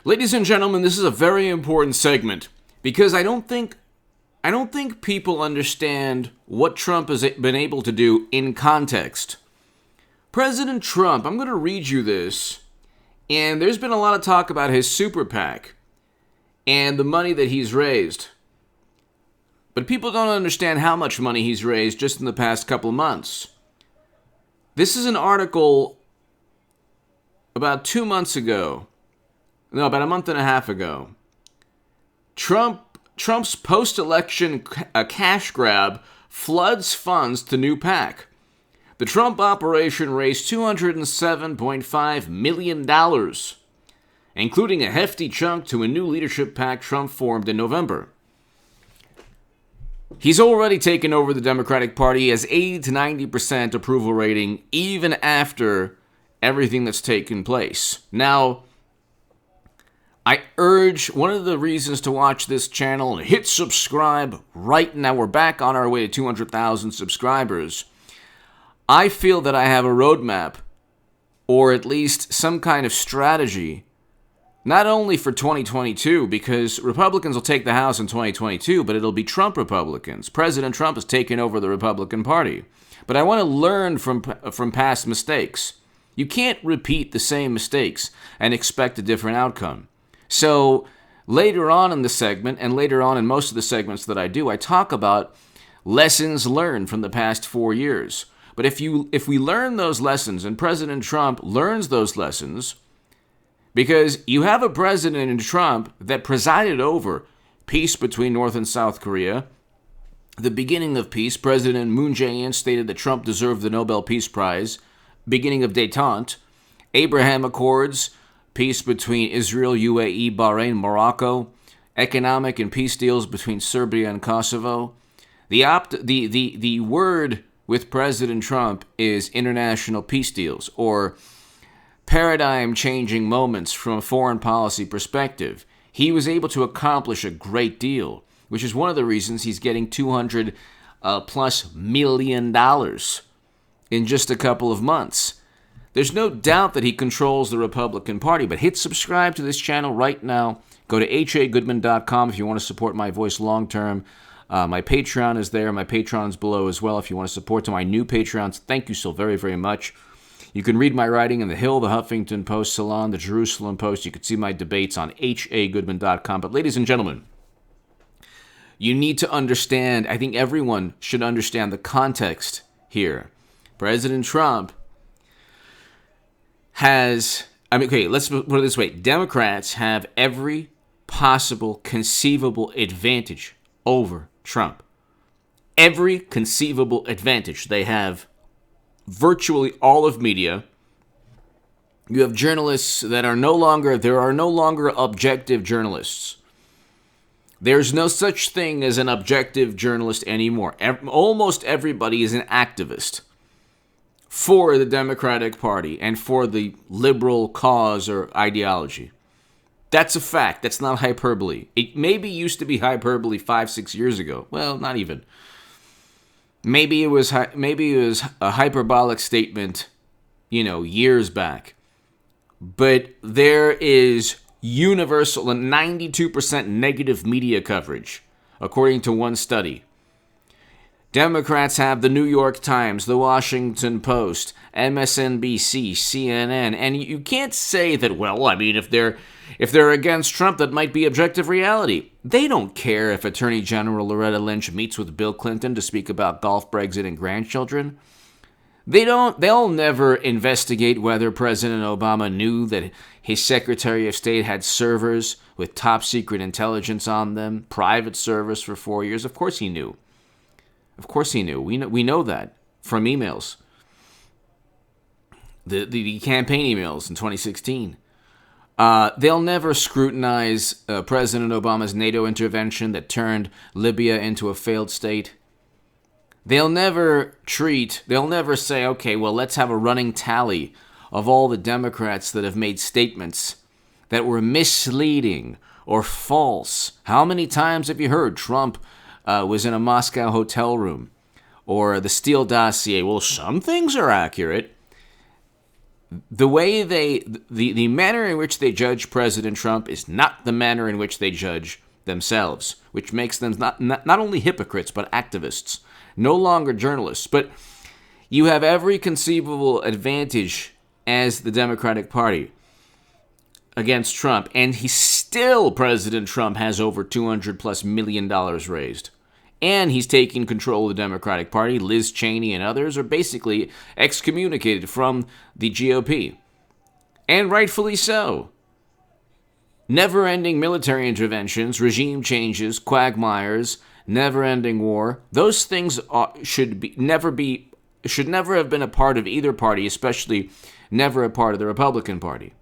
Ladies and gentlemen, this is a very important segment because I don't think people understand what Trump has been able to do in context. President Trump, I'm going to read you this, and there's been a lot of talk about his super PAC and the money that he's raised. But people don't understand how much money he's raised just in the past couple of months. This is an article about 2 months ago. No, about a month and a half ago. Trump's post-election cash grab floods funds to new PAC. The Trump operation raised $207.5 million, including a hefty chunk to a new leadership PAC Trump formed in November. He's already taken over the Democratic Party. He has 80 to 90% approval rating, even after everything that's taken place. Now, I urge, one of the reasons to watch this channel, hit subscribe right now. We're back on our way to 200,000 subscribers. I feel that I have a roadmap, or at least some kind of strategy, not only for 2022, because Republicans will take the House in 2022, but it'll be Trump Republicans. President Trump has taken over the Republican Party. But I want to learn from past mistakes. You can't repeat the same mistakes and expect a different outcome. So later on in the segment, and later on in most of the segments that I do, I talk about lessons learned from the past 4 years. But if we learn those lessons, and President Trump learns those lessons, because you have a president in Trump that presided over peace between North and South Korea, the beginning of peace, President Moon Jae-in stated that Trump deserved the Nobel Peace Prize, beginning of détente, Abraham Accords, peace between Israel, UAE, Bahrain, Morocco, economic and peace deals between Serbia and Kosovo. The word with President Trump is international peace deals, or paradigm-changing moments from a foreign policy perspective. He was able to accomplish a great deal, which is one of the reasons he's getting $200+ million in just a couple of months. There's no doubt that he controls the Republican Party, but hit subscribe to this channel right now. Go to hagoodman.com if you want to support my voice long-term. My Patreon is there. My Patreon's below as well if you want to support to my new Patreons. Thank you so very, very much. You can read my writing in The Hill, The Huffington Post, Salon, The Jerusalem Post. You can see my debates on hagoodman.com. But ladies and gentlemen, you need to understand, I think everyone should understand the context here. President Trump let's put it this way. Democrats have every possible conceivable advantage over Trump. Every conceivable advantage. They have virtually all of media. You have journalists that are no longer objective journalists. There's no such thing as an objective journalist anymore. Almost everybody is an activist for the Democratic Party and for the liberal cause or ideology. That's a fact. That's not hyperbole. It maybe used to be hyperbole 5-6 years ago. Well, not even. Maybe it was a hyperbolic statement, years back. But there is universal and 92% negative media coverage, according to one study. Democrats have the New York Times, the Washington Post, MSNBC, CNN, and you can't say that, if they're against Trump, that might be objective reality. They don't care if Attorney General Loretta Lynch meets with Bill Clinton to speak about golf, Brexit, and grandchildren. They'll never investigate whether President Obama knew that his Secretary of State had servers with top secret intelligence on them, private servers for 4 years. Of course he knew. We know that from emails. The campaign emails in 2016. They'll never scrutinize President Obama's NATO intervention that turned Libya into a failed state. They'll never say, okay, well, let's have a running tally of all the Democrats that have made statements that were misleading or false. How many times have you heard Trump was in a Moscow hotel room? Or the Steele dossier? Well, some things are accurate. the way the manner in which they judge President Trump is not the manner in which they judge themselves, which makes them not only hypocrites, but activists, no longer journalists. But you have every conceivable advantage as the Democratic Party against Trump, and President Trump has over $200+ million raised. And he's taking control of the Democratic Party. Liz Cheney and others are basically excommunicated from the GOP. And rightfully so. Never-ending military interventions, regime changes, quagmires, never-ending war. Those things should never have been a part of either party, especially never a part of the Republican Party.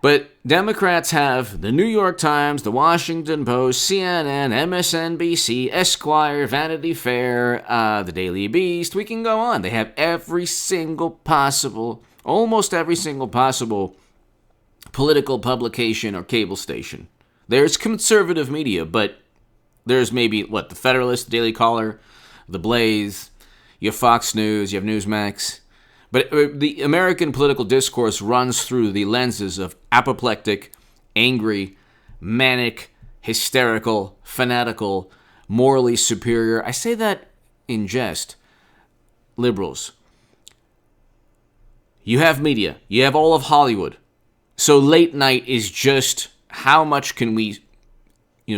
But Democrats have the New York Times, the Washington Post, CNN, MSNBC, Esquire, Vanity Fair, the Daily Beast. We can go on. They have almost every single possible political publication or cable station. There's conservative media, but there's maybe, the Federalist, the Daily Caller, the Blaze, you have Fox News, you have Newsmax. But the American political discourse runs through the lenses of apoplectic, angry, manic, hysterical, fanatical, morally superior. I say that in jest. Liberals. You have media. You have all of Hollywood. So late night is just how much can we,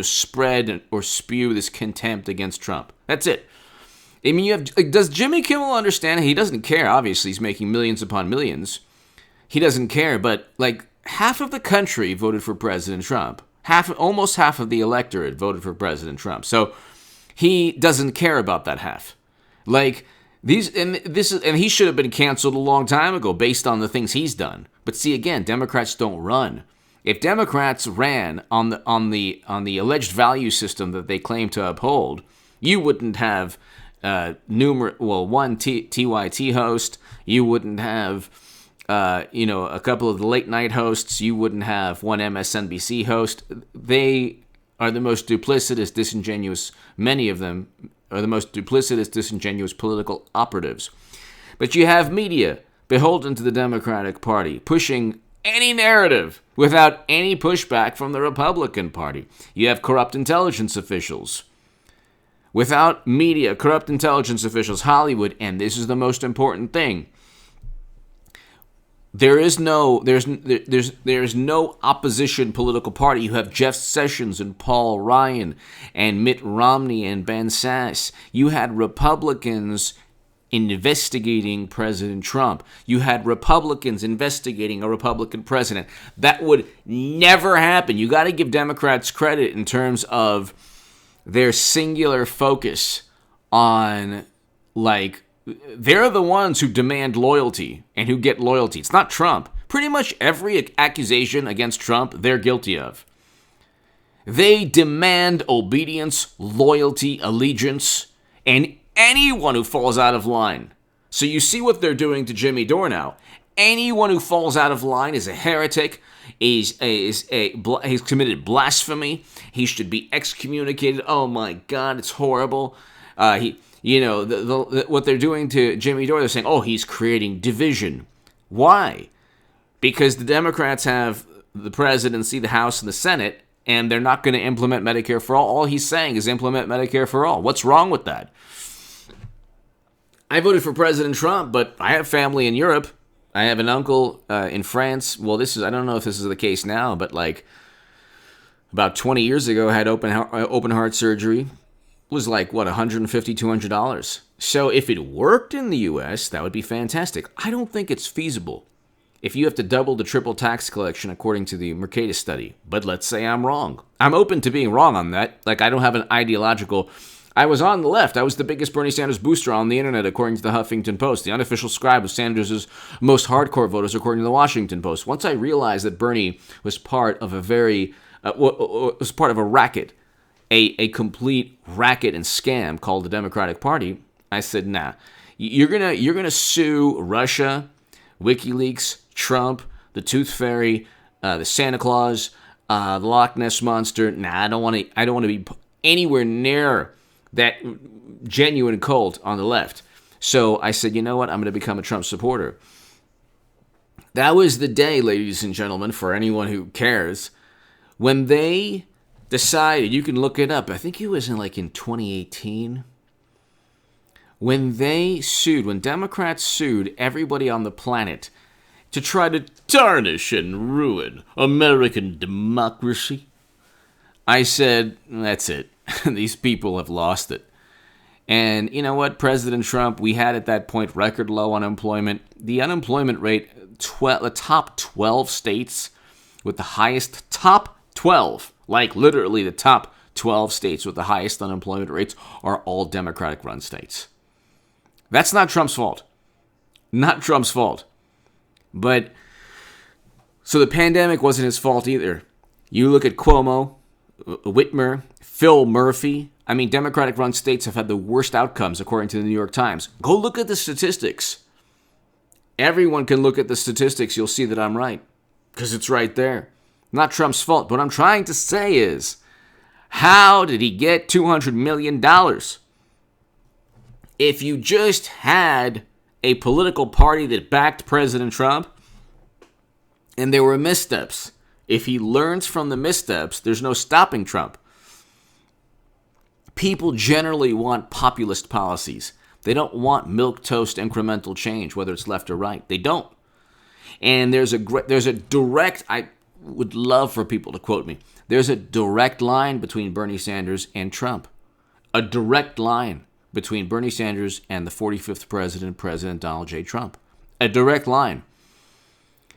spread or spew this contempt against Trump. That's it. I mean, does Jimmy Kimmel understand? He doesn't care, obviously. He's making millions upon millions. He doesn't care, but, half of the country voted for President Trump. Almost half of the electorate voted for President Trump. So he doesn't care about that half. And he should have been canceled a long time ago based on the things he's done. But see, again, Democrats don't run. If Democrats ran on the alleged value system that they claim to uphold, you wouldn't have one TYT host. You wouldn't have, a couple of the late night hosts. You wouldn't have one MSNBC host. They are the most duplicitous, disingenuous. Many of them are the most duplicitous, disingenuous political operatives. But you have media beholden to the Democratic Party, pushing any narrative without any pushback from the Republican Party. You have corrupt intelligence officials. Without media, corrupt intelligence officials, Hollywood, and this is the most important thing, there's no opposition political party. You have Jeff Sessions and Paul Ryan and Mitt Romney and Ben Sasse. You had Republicans investigating President Trump. You had Republicans investigating a Republican president. That would never happen. You got to give Democrats credit in terms of their singular focus on, they're the ones who demand loyalty and who get loyalty. It's not Trump. Pretty much every accusation against Trump, they're guilty of. They demand obedience, loyalty, allegiance, and anyone who falls out of line. So you see what they're doing to Jimmy Dore now. Anyone who falls out of line is a heretic, he's committed blasphemy. He should be excommunicated. Oh my God, it's horrible. What they're doing to Jimmy Dore, they're saying, he's creating division. Why? Because the Democrats have the presidency, the House, and the Senate, and they're not going to implement Medicare for all. All he's saying is implement Medicare for all. What's wrong with that? I voted for President Trump, but I have family in Europe. I have an uncle in France. Well, I don't know if this is the case now, but about 20 years ago, I had open heart surgery. It was $150, $200. So if it worked in the U.S., that would be fantastic. I don't think it's feasible if you have to double the triple tax collection according to the Mercatus study. But let's say I'm wrong. I'm open to being wrong on that. I don't have an ideological... I was on the left. I was the biggest Bernie Sanders booster on the internet, according to the Huffington Post, the unofficial scribe of Sanders' most hardcore voters, according to the Washington Post. Once I realized that Bernie was part of a racket, a complete racket and scam called the Democratic Party, I said, nah, you're gonna sue Russia, WikiLeaks, Trump, the Tooth Fairy, the Santa Claus, the Loch Ness Monster. Nah, I don't want to be anywhere near that genuine cult on the left. So I said, you know what? I'm going to become a Trump supporter. That was the day, ladies and gentlemen, for anyone who cares, when they decided, you can look it up, I think it was in 2018, when Democrats sued everybody on the planet to try to tarnish and ruin American democracy. I said, that's it. These people have lost it. And you know what? President Trump, we had at that point record low unemployment. The unemployment rate, the top 12 states with the highest top 12, like literally the top 12 states with the highest unemployment rates are all Democratic-run states. That's not Trump's fault. Not Trump's fault. But, so the pandemic wasn't his fault either. You look at Cuomo, Whitmer, Phil Murphy. I mean, Democratic-run states have had the worst outcomes, according to the New York Times. Go look at the statistics. Everyone can look at the statistics. You'll see that I'm right, because it's right there. Not Trump's fault. What I'm trying to say is, how did he get $200 million? If you just had a political party that backed President Trump, and there were missteps, if he learns from the missteps, there's no stopping Trump. People generally want populist policies. They don't want milquetoast incremental change, whether it's left or right. They don't. And there's a direct, I would love for people to quote me, there's a direct line between Bernie Sanders and Trump. A direct line between Bernie Sanders and the 45th president, President Donald J. Trump. A direct line.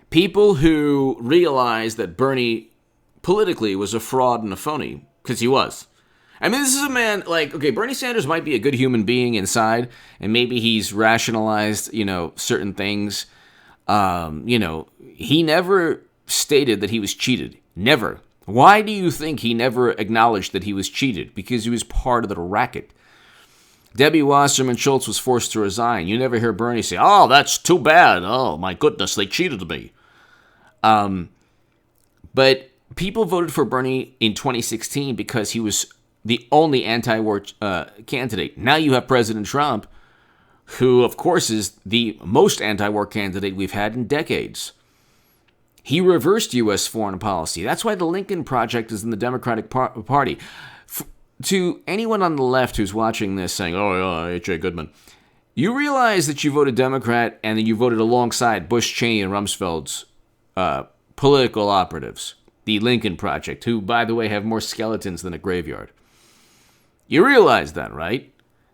People who realize that Bernie politically was a fraud and a phony, because he was. I mean, this is a man, Bernie Sanders might be a good human being inside, and maybe he's rationalized, certain things. He never stated that he was cheated. Never. Why do you think he never acknowledged that he was cheated? Because he was part of the racket. Debbie Wasserman Schultz was forced to resign. You never hear Bernie say, "Oh, that's too bad. Oh, my goodness, they cheated me." But people voted for Bernie in 2016 because he was the only anti-war candidate. Now you have President Trump, who, of course, is the most anti-war candidate we've had in decades. He reversed U.S. foreign policy. That's why the Lincoln Project is in the Democratic Party. To anyone on the left who's watching this saying, "Oh, yeah, H.A. Goodman," you realize that you voted Democrat and that you voted alongside Bush, Cheney, and Rumsfeld's political operatives, the Lincoln Project, who, by the way, have more skeletons than a graveyard. You realize that, right?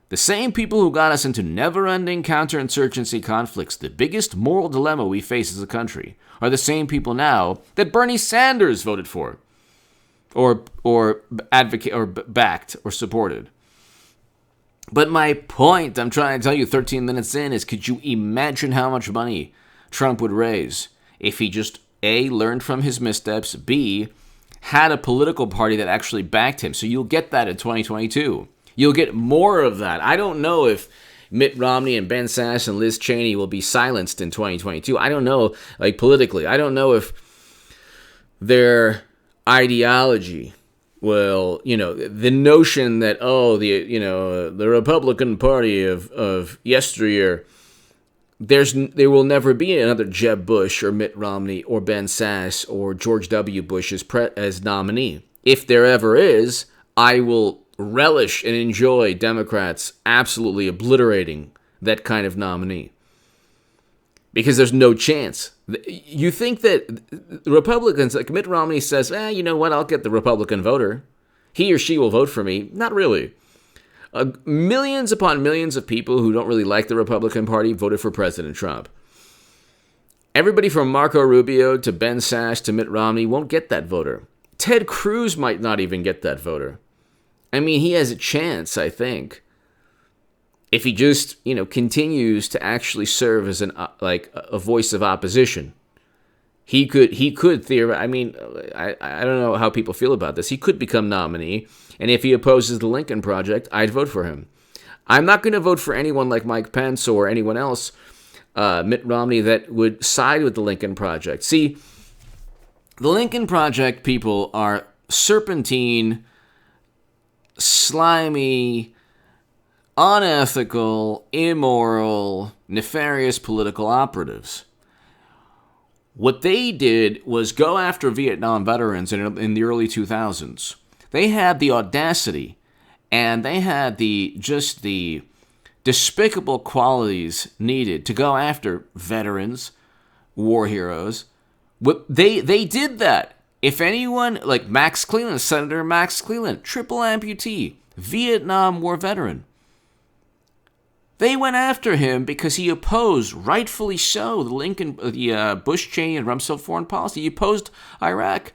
The same people who got us into never-ending counterinsurgency conflicts, the biggest moral dilemma we face as a country, are the same people now that Bernie Sanders voted for, or advocate, or backed, or supported. But my point, I'm trying to tell you 13 minutes in, is could you imagine how much money Trump would raise if he just, A, learned from his missteps, B, had a political party that actually backed him? So you'll get that in 2022. You'll get more of that. I don't know if Mitt Romney and Ben Sasse and Liz Cheney will be silenced in 2022. I don't know, politically. I don't know if their ideology will, the notion that, the Republican Party of yesteryear, there will never be another Jeb Bush or Mitt Romney or Ben Sasse or George W. Bush as nominee. If there ever is, I will relish and enjoy Democrats absolutely obliterating that kind of nominee. Because there's no chance. You think that the Republicans, like Mitt Romney says, you know what, I'll get the Republican voter. He or she will vote for me. Not really. Millions upon millions of people who don't really like the Republican Party voted for President Trump. Everybody from Marco Rubio to Ben Sasse to Mitt Romney won't get that voter. Ted Cruz might not even get that voter. I mean, he has a chance, I think, if he just, continues to actually serve as a voice of opposition. He could theoretically, I don't know how people feel about this. He could become nominee, and if he opposes the Lincoln Project, I'd vote for him. I'm not going to vote for anyone like Mike Pence or anyone else, Mitt Romney, that would side with the Lincoln Project. See, the Lincoln Project people are serpentine, slimy, unethical, immoral, nefarious political operatives. What they did was go after Vietnam veterans in the early 2000s. They had the audacity and they had the despicable qualities needed to go after veterans, war heroes. They did that. If anyone, like Max Cleland, Senator Max Cleland, triple amputee, Vietnam War veteran, they went after him because he opposed, rightfully so, the Bush, Cheney, and Rumsfeld foreign policy. He opposed Iraq.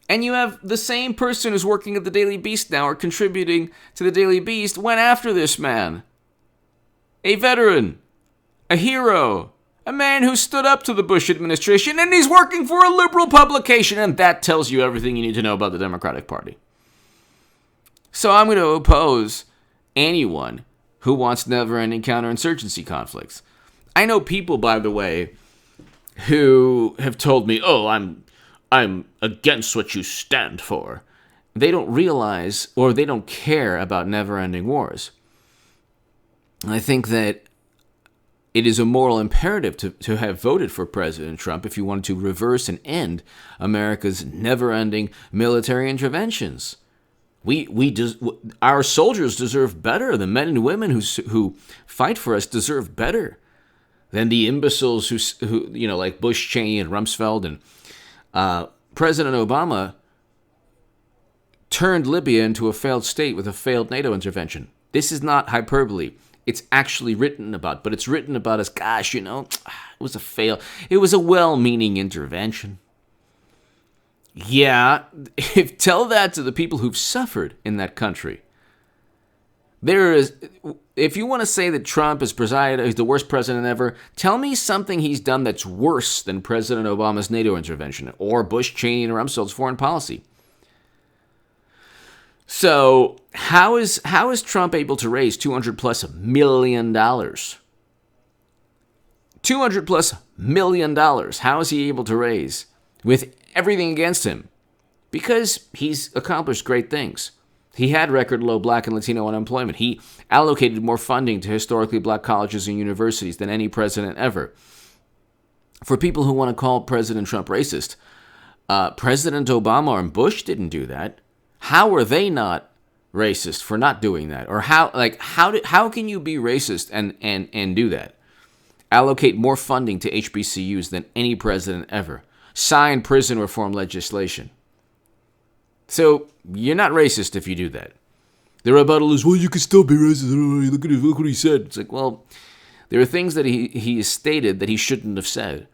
And you have the same person who's working at the Daily Beast now or contributing to the Daily Beast went after this man. A veteran, a hero, a man who stood up to the Bush administration, and he's working for a liberal publication, and that tells you everything you need to know about the Democratic Party. So I'm going to oppose anyone who wants never-ending counterinsurgency conflicts. I know people, by the way, who have told me, "Oh, I'm against what you stand for." They don't realize or they don't care about never-ending wars. I think that it is a moral imperative to have voted for President Trump if you wanted to reverse and end America's never-ending military interventions. Our soldiers deserve better. The men and women who fight for us deserve better than the imbeciles who like Bush, Cheney, and Rumsfeld and President Obama turned Libya into a failed state with a failed NATO intervention. This is not hyperbole. It's actually written about, but it's written about as, gosh, it was a fail. It was a well-meaning intervention. Yeah, tell that to the people who've suffered in that country. If you want to say that Trump is the worst president ever, tell me something he's done that's worse than President Obama's NATO intervention or Bush, Cheney, and Rumsfeld's foreign policy. So how is Trump able to raise $200+ million? $200+ million. How is he able to raise with everything against him? Because he's accomplished great things. He had record low black and Latino unemployment. He allocated more funding to historically black colleges and universities than any president ever. For people who want to call President Trump racist, President Obama and Bush didn't do that. How are they not racist for not doing that? Or how can you be racist and do that? Allocate more funding to HBCUs than any president ever. Sign prison reform legislation. So you're not racist if you do that. The rebuttal is, well, you can still be racist. Look what he said. It's like, well, there are things that he has stated that he shouldn't have said.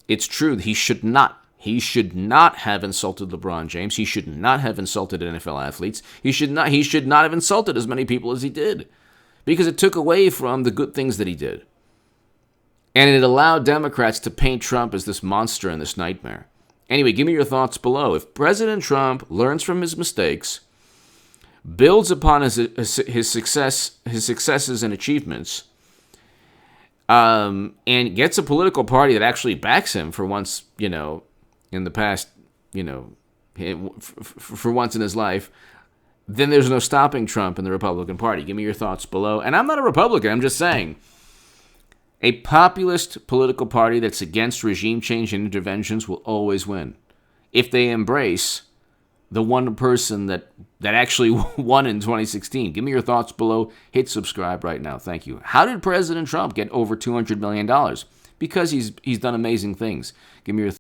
It's true that he should not. He should not have insulted LeBron James. He should not have insulted NFL athletes. He should not have insulted as many people as he did, because it took away from the good things that he did. And it allowed Democrats to paint Trump as this monster and this nightmare. Anyway, give me your thoughts below. If President Trump learns from his mistakes, builds upon his successes and achievements, and gets a political party that actually backs him for once, in the past, for once in his life, then there's no stopping Trump and the Republican Party. Give me your thoughts below. And I'm not a Republican. I'm just saying, a populist political party that's against regime change and interventions will always win if they embrace the one person that actually won in 2016. Give me your thoughts below. Hit subscribe right now. Thank you. How did President Trump get over $200 million? Because he's done amazing things. Give me your